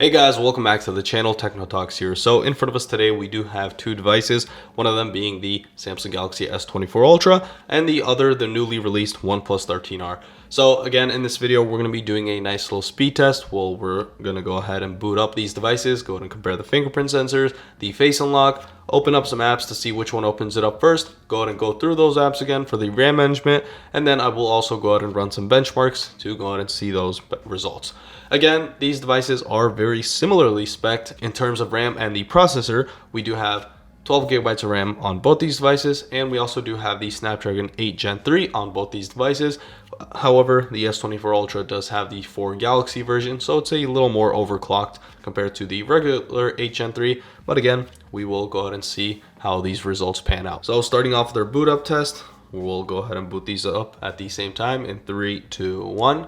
Hey guys, welcome back to the channel. Techno Talks here. So in front of us today we do have two devices, one of them being the Samsung Galaxy S24 Ultra and the other the newly released OnePlus 13R. So again, in this video we're going to be doing a nice little speed test. Well, we're going to go ahead and boot up these devices, go ahead and compare the fingerprint sensors, the face unlock, open up some apps to see which one opens it up first, go ahead and go through those apps again for the RAM management, and then I will also go ahead and run some benchmarks to go ahead and see those results. Again, these devices are very similarly spec'd in terms of RAM and the processor. We do have 12 gigabytes of RAM on both these devices, and we also do have the Snapdragon 8 Gen 3 on both these devices. However, the S24 Ultra does have the 4 Galaxy version, so it's a little more overclocked compared to the regular 8 Gen 3. But again, we will go ahead and see how these results pan out. So starting off with our boot up test, we'll go ahead and boot these up at the same time in 3, 2, 1.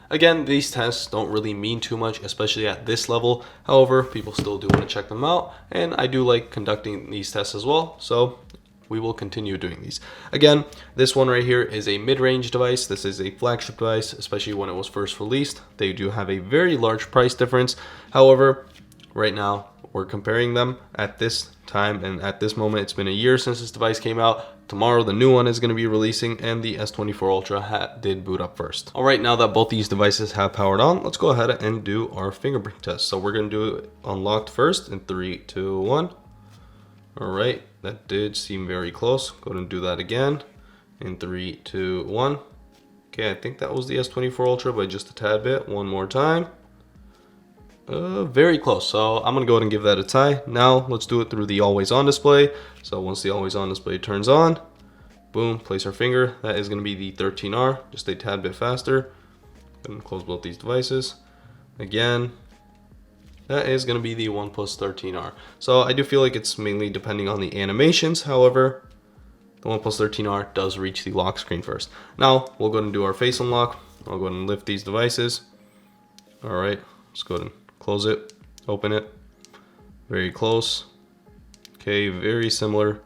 Again, these tests don't really mean too much, especially at this level. However, people still do want to check them out, and I do like conducting these tests as well, so we will continue doing these. Again, this one right here is a mid-range device. This is a flagship device, especially when it was first released. They do have a very large price difference. However, right now, we're comparing them at this time and at this moment. It's been a year since this device came out. Tomorrow the new one is going to be releasing, and the S24 Ultra did boot up first. Alright, now that both these devices have powered on, let's go ahead and do our fingerprint test. So we're going to do it unlocked first in 3, 2, 1. Alright, that did seem very close. Go ahead and do that again in 3, 2, 1. Okay, I think that was the S24 Ultra by just a tad bit. One more time. Very close, so I'm gonna go ahead and give that a tie. Now let's do it through the always on display. So once the always on display turns on, boom, place our finger. That is gonna be the 13R, just a tad bit faster. Then close both these devices. Again, that is gonna be the OnePlus 13R. So I do feel like it's mainly depending on the animations. However, the OnePlus 13R does reach the lock screen first. Now we'll go ahead and do our face unlock. I'll go ahead and lift these devices. All right, let's go ahead and close it, open it, very close. Okay, very similar.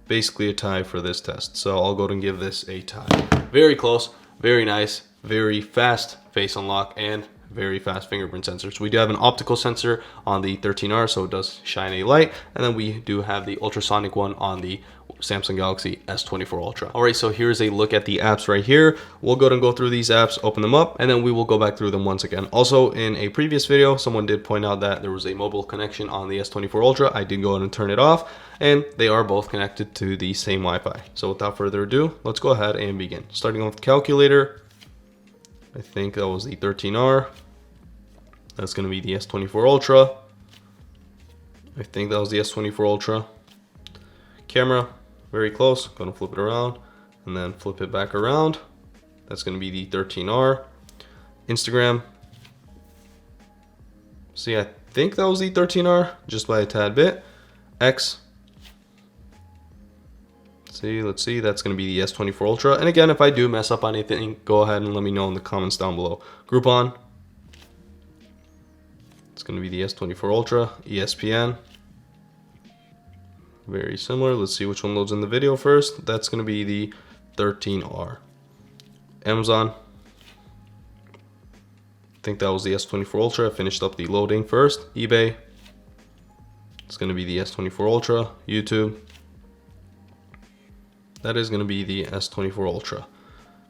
Basically a tie for this test. So I'll go ahead and give this a tie. Very close, very nice, very fast face unlock, and very fast fingerprint sensors. We do have an optical sensor on the 13R, so it does shine a light, and then we do have the ultrasonic one on the Samsung Galaxy S24 Ultra. Alright, so here's a look at the apps right here. We'll go ahead and go through these apps, open them up, and then we will go back through them once again. Also, in a previous video, someone did point out that there was a mobile connection on the S24 Ultra. I did go ahead and turn it off, and they are both connected to the same Wi-Fi. So without further ado, let's go ahead and begin. Starting off with the calculator, I think that was the 13R. That's going to be the S24 Ultra. I think that was the S24 Ultra. Camera, very close. Going to flip it around and then flip it back around. That's going to be the 13R. Instagram. See, I think that was the 13R just by a tad bit. X. Let's see, that's going to be the S24 Ultra. And again, if I do mess up on anything, go ahead and let me know in the comments down below. Groupon. It's going to be the S24 Ultra. ESPN. Very similar. Let's see which one loads in the video first. That's going to be the 13R. Amazon. I think that was the S24 Ultra. I finished up the loading first. eBay. It's going to be the S24 Ultra. YouTube. That is going to be the S24 Ultra.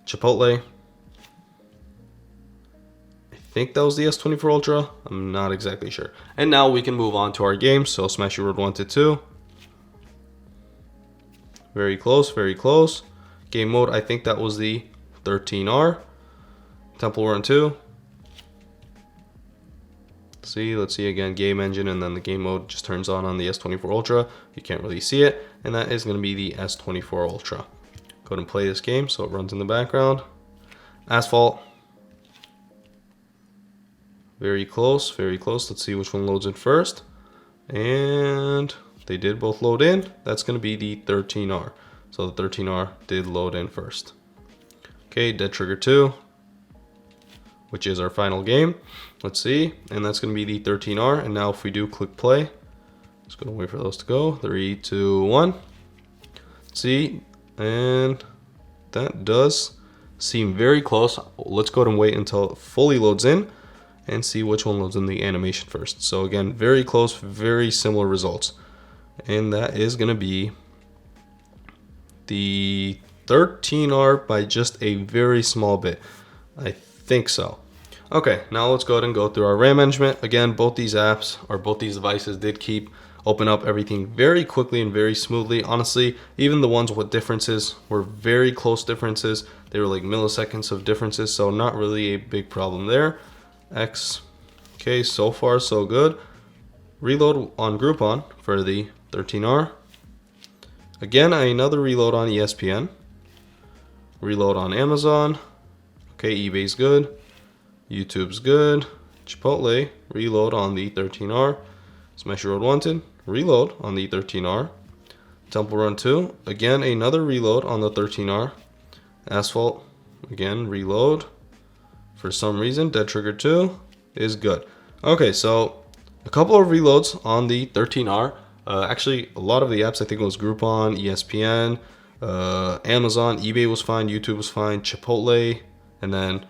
Chipotle. I think that was the S24 Ultra. I'm not exactly sure. And now we can move on to our games. So Smash Your World 1 to 2. Very close, very close. Game mode, I think that was the 13R. Temple Run 2. Let's see again, game engine, and then the game mode just turns on the S24 Ultra. You can't really see it, and that is going to be the S24 Ultra. Go ahead and play this game so it runs in the background. Asphalt. Very close, very close. Let's see which one loads in first. And they did both load in. That's going to be the 13R. So the 13R did load in first. Okay, Dead Trigger 2, which is our final game. Let's see, and that's going to be the 13R. And now if we do click play, just going to wait for those to go. 3, 2, 1. See, and that does seem very close. Let's go ahead and wait until it fully loads in. and see which one loads in the animation first. So again, very close, very similar results. And that is going to be the 13R by just a very small bit. I think so. Okay, now let's go ahead and go through our RAM management. Again, both these apps or both these devices did open up everything very quickly and very smoothly. Honestly, even the ones with differences were very close differences. They were like milliseconds of differences, so not really a big problem there. Okay, so far so good. Reload on Groupon for the 13R. Again, another reload on ESPN. Reload on Amazon. Okay, eBay's good. YouTube's good. Chipotle, reload on the 13R. Smash Road Wanted, reload on the 13R. Temple Run 2, again another reload on the 13R. Asphalt, again reload. For some reason, Dead Trigger 2 is good. Okay, so a couple of reloads on the 13R. Actually, a lot of the apps, I think it was Groupon, ESPN, Amazon, eBay was fine, YouTube was fine, Chipotle, and then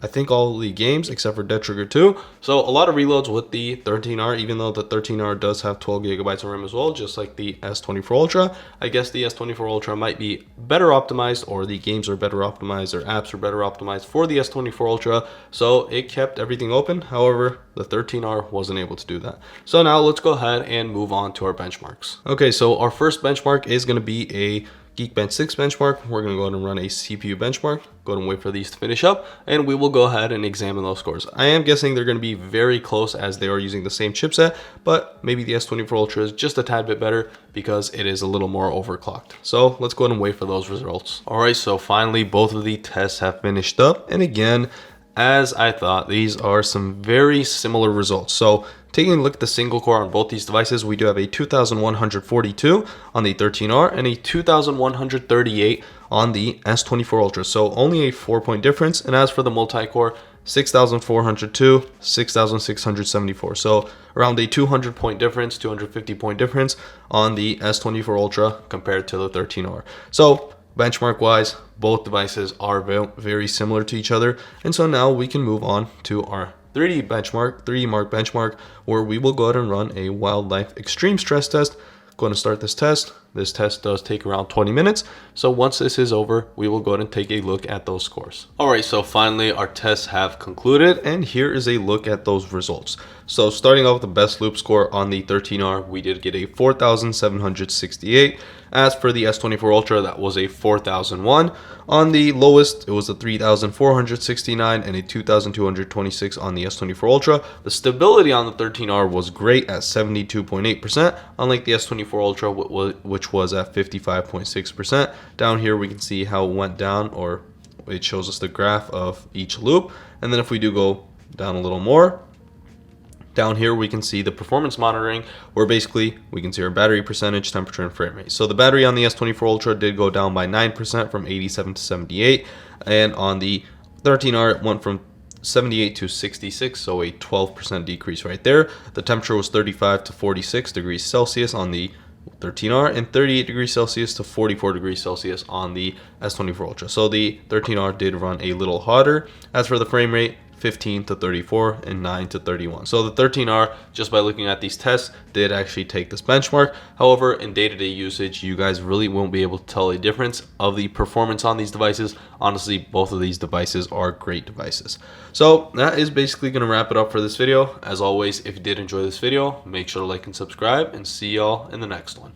I think all the games except for Dead Trigger 2. So a lot of reloads with the 13R, even though the 13R does have 12 gigabytes of RAM as well, just like the S24 Ultra. I guess the S24 Ultra might be better optimized, or the games are better optimized, or apps are better optimized for the S24 Ultra. So it kept everything open. However, the 13R wasn't able to do that. So now let's go ahead and move on to our benchmarks. Okay, so our first benchmark is going to be a Geekbench 6 benchmark. We're going to go ahead and run a CPU benchmark. Go ahead and wait for these to finish up, and we will go ahead and examine those scores. I am guessing they're going to be very close as they are using the same chipset, but maybe the S24 Ultra is just a tad bit better because it is a little more overclocked. So let's go ahead and wait for those results. All right, so finally both of the tests have finished up, and again, as I thought, these are some very similar results. So taking a look at the single core on both these devices, we do have a 2142 on the 13R and a 2138 on the S24 Ultra. So only a 4-point difference. And as for the multi-core, 6402, 6674. So around a 200-point difference, 250-point difference on the S24 Ultra compared to the 13R. So benchmark wise, both devices are very similar to each other. And so now we can move on to our 3D mark benchmark, where we will go ahead and run a wildlife extreme stress test. Going to start this test. This test does take around 20 minutes. So once this is over, we will go ahead and take a look at those scores. All right, so finally our tests have concluded, and here is a look at those results. So starting off with the best loop score on the 13R, we did get a 4,768. As for the S24 Ultra, that was a 4,001. On the lowest, it was a 3,469 and a 2,226 on the S24 Ultra. The stability on the 13R was great at 72.8%, unlike the S24 Ultra, which was at 55.6%. Down here, we can see how it went down, or it shows us the graph of each loop. And then if we do go down a little more, down here we can see the performance monitoring, where basically we can see our battery percentage, temperature, and frame rate. So the battery on the S24 Ultra did go down by 9% from 87 to 78, and on the 13R it went from 78 to 66, so a 12% decrease right there. The temperature was 35 to 46 degrees Celsius on the 13R and 38 degrees Celsius to 44 degrees Celsius on the S24 Ultra. So the 13R did run a little hotter. As for the frame rate, 15 to 34 and 9 to 31. So the 13R, just by looking at these tests, did actually take this benchmark. However, in day-to-day usage, you guys really won't be able to tell a difference of the performance on these devices. Honestly, both of these devices are great devices. So that is basically going to wrap it up for this video. As always, if you did enjoy this video, make sure to like and subscribe, and see y'all in the next one.